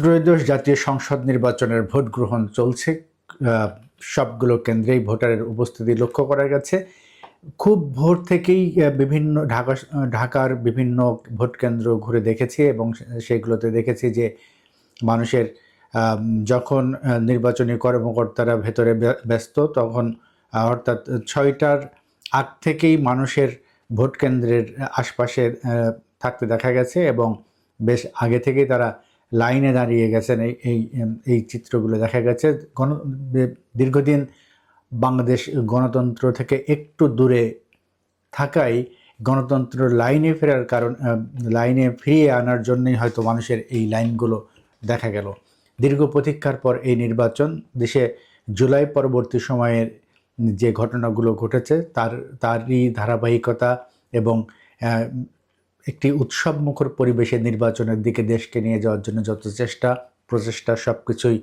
ত্রয়োদশ জাতীয় সংসদ নির্বাচনের ভোট গ্রহণ চলছে। সবগুলো কেন্দ্রেই ভোটারের উপস্থিতি লক্ষ্য করা গেছে। খুব ভোর থেকেই বিভিন্ন ঢাকার বিভিন্ন ভোট কেন্দ্র ঘুরে দেখেছি এবং সেগুলোতে দেখেছি যে মানুষের যখন নির্বাচনী কর্মকর্তারা ভেতরে ব্যস্ত তখন অর্থাৎ 6টার আগ থেকেই মানুষের ভোট কেন্দ্রের আশপাশে থাকতে দেখা গেছে এবং বেশ আগে থেকেই তারা লাইনে দাঁড়িয়ে গেছেন। এই চিত্রগুলো দেখা গেছে। দীর্ঘদিন বাংলাদেশ গণতন্ত্র থেকে একটু দূরে থাকায় গণতন্ত্র লাইনে ফেরার কারণ লাইনে ফিরিয়ে আনার জন্যই হয়তো মানুষের এই লাইনগুলো দেখা গেল। দীর্ঘ প্রতীক্ষার পর এই নির্বাচন দেশে জুলাই পরবর্তী সময়ের যে ঘটনাগুলো ঘটেছে তারই ধারাবাহিকতা এবং একটি উৎসবমুখর পরিবেশে নির্বাচনের দিকে দেশকে নিয়ে যাওয়ার জন্য যত প্রচেষ্টা সব কিছুই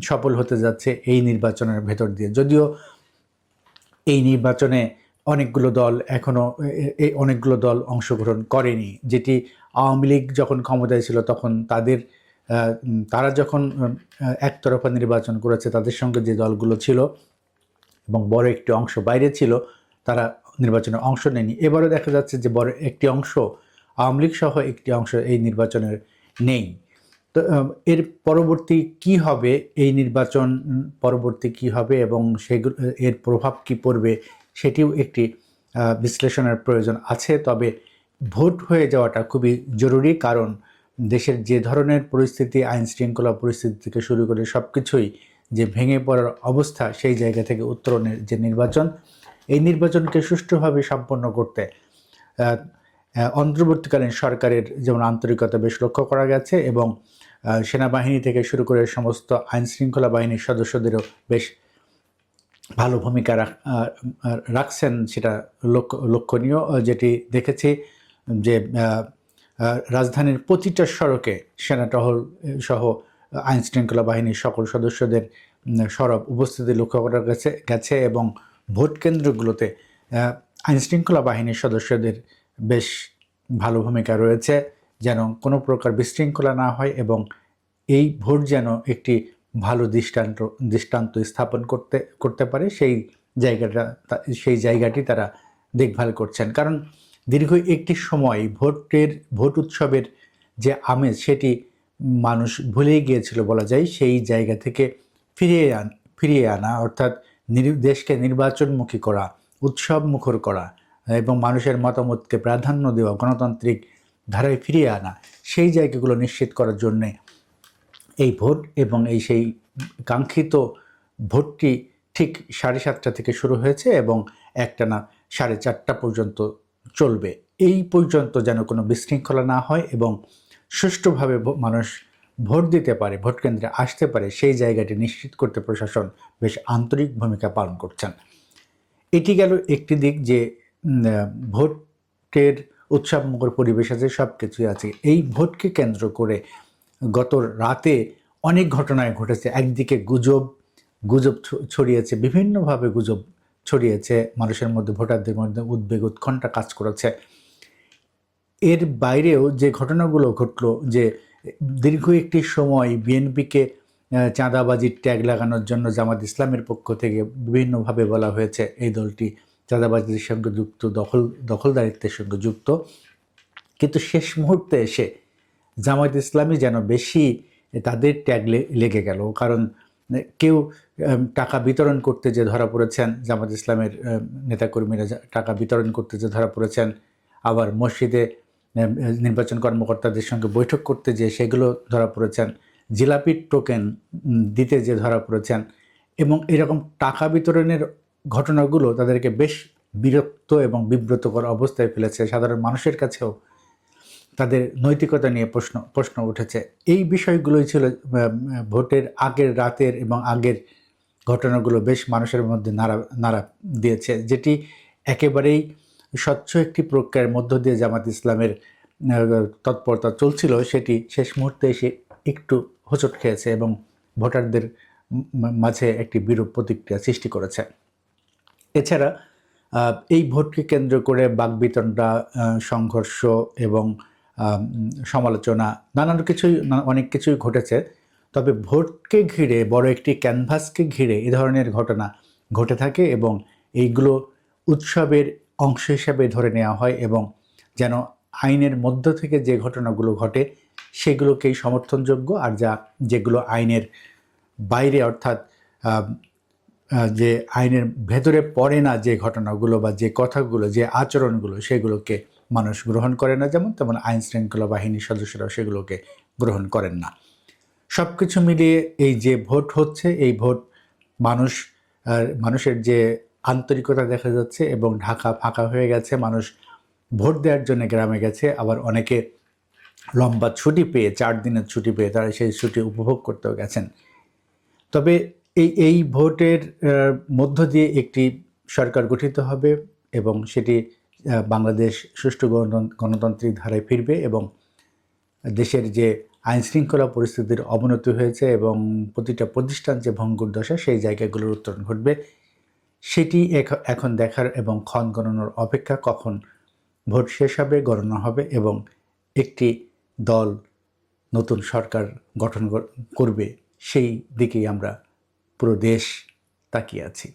সফল হতে যাচ্ছে এই নির্বাচনের ভেতর দিয়ে। যদিও এই নির্বাচনে অনেকগুলো দল অংশগ্রহণ করেনি, যেটি আওয়ামী লীগ যখন ক্ষমতায় ছিল তখন তারা যখন একতরফা নির্বাচন করেছে তাদের সঙ্গে যে দলগুলো ছিল এবং বড় একটি অংশ বাইরে ছিল তারা নির্বাচনে অংশ নেয়নি। এবারও দেখা যাচ্ছে যে বড় একটি অংশ আওয়ামী লীগ সহ একটি অংশ এই নির্বাচনের নেই। তো এর পরবর্তী কি হবে, এই নির্বাচন পরবর্তী কি হবে এবং এর প্রভাব কি পড়বে সেটিও একটি বিশ্লেষণের প্রয়োজন আছে। তবে ভোট হয়ে যাওয়াটা খুবই জরুরি, কারণ দেশের যে ধরনের পরিস্থিতি, আইন শৃঙ্খলা পরিস্থিতি থেকে শুরু করে সব কিছুই যে ভেঙে পড়ার অবস্থা, সেই জায়গা থেকে উত্তরণের যে নির্বাচন, এই নির্বাচনকে সুষ্ঠুভাবে সম্পন্ন করতে অন্তর্বর্তীকালীন সরকারের যেমন আন্তরিকতা বেশ লক্ষ্য করা গেছে এবং সেনাবাহিনী থেকে শুরু করে সমস্ত আইন শৃঙ্খলা বাহিনীর সদস্যদেরও বেশ ভালো ভূমিকা রাখছেন, সেটা লক্ষণীয়। যেটি দেখেছি যে রাজধানীর প্রতিটা সড়কে সেনা টহল সহ আইন শৃঙ্খলা বাহিনীর সকল সদস্যদের সরব উপস্থিতি লক্ষ্য করা গেছে এবং ভোট কেন্দ্রগুলোতে আইন শৃঙ্খলা বাহিনীর সদস্যদের বেশ ভালো ভূমিকা রয়েছে যেন কোনো প্রকার বিশৃঙ্খলা না হয় এবং এই ভোট যেন একটি ভালো দৃষ্টান্ত স্থাপন করতে পারে সেই জায়গাটি তারা দেখভাল করছেন। কারণ দীর্ঘ একটি সময় ভোট উৎসবের যে আমেজ সেটি মানুষ ভুলেই গিয়েছিল বলা যায়। সেই জায়গা থেকে ফিরিয়ে আনা অর্থাৎ দেশকে নির্বাচনমুখী করা, উৎসব মুখর করা এবং মানুষের মতামতকে প্রাধান্য দেওয়া, গণতান্ত্রিক ধারায় ফিরিয়ে আনা, সেই জায়গাগুলো নিশ্চিত করার জন্যে এই ভোট এবং সেই কাঙ্ক্ষিত ভোটটি ঠিক 7:30 থেকে শুরু হয়েছে এবং একটানা 4:30 পর্যন্ত চলবে। এই পর্যন্ত যেন কোনো বিশৃঙ্খলা না হয় এবং সুষ্ঠুভাবে মানুষ ভোট দিতে পারে, ভোট কেন্দ্রে আসতে পারে, সেই জায়গাটি নিশ্চিত করতে প্রশাসন বেশ আন্তরিক ভূমিকা পালন করছেন। এটি গেল একটি দিক যে ভোটের উৎসবমুখর পরিবেশ আছে, সব কিছুই আছে। এই ভোটকে কেন্দ্র করে গত রাতে অনেক ঘটনায় ঘটেছে। একদিকে গুজব ছড়িয়েছে, বিভিন্নভাবে গুজব ছড়িয়েছে মানুষের মধ্যে, ভোটারদের মধ্যে উদ্বেগ উৎকণ্ঠা কাজ করেছে। এর বাইরেও যে ঘটনাগুলো ঘটলো, যে দীর্ঘ একটি সময় বিএনপিকে চাঁদাবাজির ট্যাগ লাগানোর জন্য জামাত ইসলামের পক্ষ থেকে বিভিন্নভাবে বলা হয়েছে এই দলটি চাঁদাবাজির সঙ্গে যুক্ত, দখলদারিত্বের সঙ্গে যুক্ত, কিন্তু শেষ মুহূর্তে এসে জামাত ইসলামী যেন বেশি তাদের ট্যাগ লেগে গেল। কারণ কেউ টাকা বিতরণ করতে যে ধরা পড়েছেন, জামাত ইসলামের নেতাকর্মীরা টাকা বিতরণ করতে যে ধরা পড়েছেন, আবার মসজিদে নির্বাচন কর্মকর্তাদের সঙ্গে বৈঠক করতে যে সেগুলো ধরা পড়েছেন, জিলাপির টোকেন দিতে যে ধরা পড়েছেন, এবং এরকম টাকা বিতরণের ঘটনাগুলো তাদেরকে বেশ বিরক্ত এবং বিব্রতকর অবস্থায় ফেলেছে। সাধারণ মানুষের কাছেও তাদের নৈতিকতা নিয়ে প্রশ্ন উঠেছে। এই বিষয়গুলোই ছিল ভোটের আগের রাতের এবং আগের ঘটনাগুলো বেশ মানুষের মধ্যে নাড়া দিয়েছে, যেটি একেবারেই স্বচ্ছ একটি প্রক্রিয়ার মধ্য দিয়ে জামাত ইসলামের তৎপরতা চলছিল, সেটি শেষ মুহূর্তে এসে একটু হোঁচট খেয়েছে এবং ভোটারদের মাঝে একটি বিরূপ প্রতিক্রিয়া সৃষ্টি করেছে। এছাড়া এই ভোটকে কেন্দ্র করে বাকবিতণ্ডা, সংঘর্ষ এবং সমালোচনা অনেক কিছুই ঘটেছে। তবে ভোটকে ঘিরে, বড় একটি ক্যানভাসকে ঘিরে এ ধরনের ঘটনা ঘটে থাকে এবং এইগুলো উৎসবের অংশ হিসাবে ধরে নেওয়া হয় এবং যেন আইনের মধ্য থেকে যে ঘটনাগুলো ঘটে সেগুলোকেই সমর্থনযোগ্য, আর যেগুলো আইনের বাইরে, অর্থাৎ যে আইনের ভেতরে পড়ে না যে ঘটনাগুলো বা যে কথাগুলো, যে আচরণগুলো, সেগুলোকে মানুষ গ্রহণ করে না, তেমন আইন শৃঙ্খলা বাহিনীর সদস্যরাও সেগুলোকে গ্রহণ করেন না। সব কিছু মিলিয়ে এই যে ভোট হচ্ছে, এই ভোট মানুষের যে আন্তরিকতা দেখা যাচ্ছে এবং ঢাকা ফাঁকা হয়ে গেছে, মানুষ ভোট দেওয়ার জন্য গ্রামে গেছে, আবার অনেকে লম্বা ছুটি পেয়ে, 4 দিনের ছুটি পেয়ে তারা সেই ছুটি উপভোগ করতেও গেছেন। তবে এই ভোটের মধ্য দিয়ে একটি সরকার গঠিত হবে এবং সেটি বাংলাদেশ সুষ্ঠু গণতান্ত্রিক ধারায় ফিরবে এবং দেশের যে আইনশৃঙ্খলা পরিস্থিতির অবনতি হয়েছে এবং প্রতিটা প্রতিষ্ঠান যে ভঙ্গুর দশা, সেই জায়গাগুলোর উত্তরণ ঘটবে। সেটি এখন দেখার এবং ক্ষণ গণনার অপেক্ষা, কখন ভোট শেষ হবে, গণনা হবে এবং একটি দল নতুন সরকার গঠন করবে, সেই দিকেই আমরা পুরো দেশ তাকিয়ে আছি।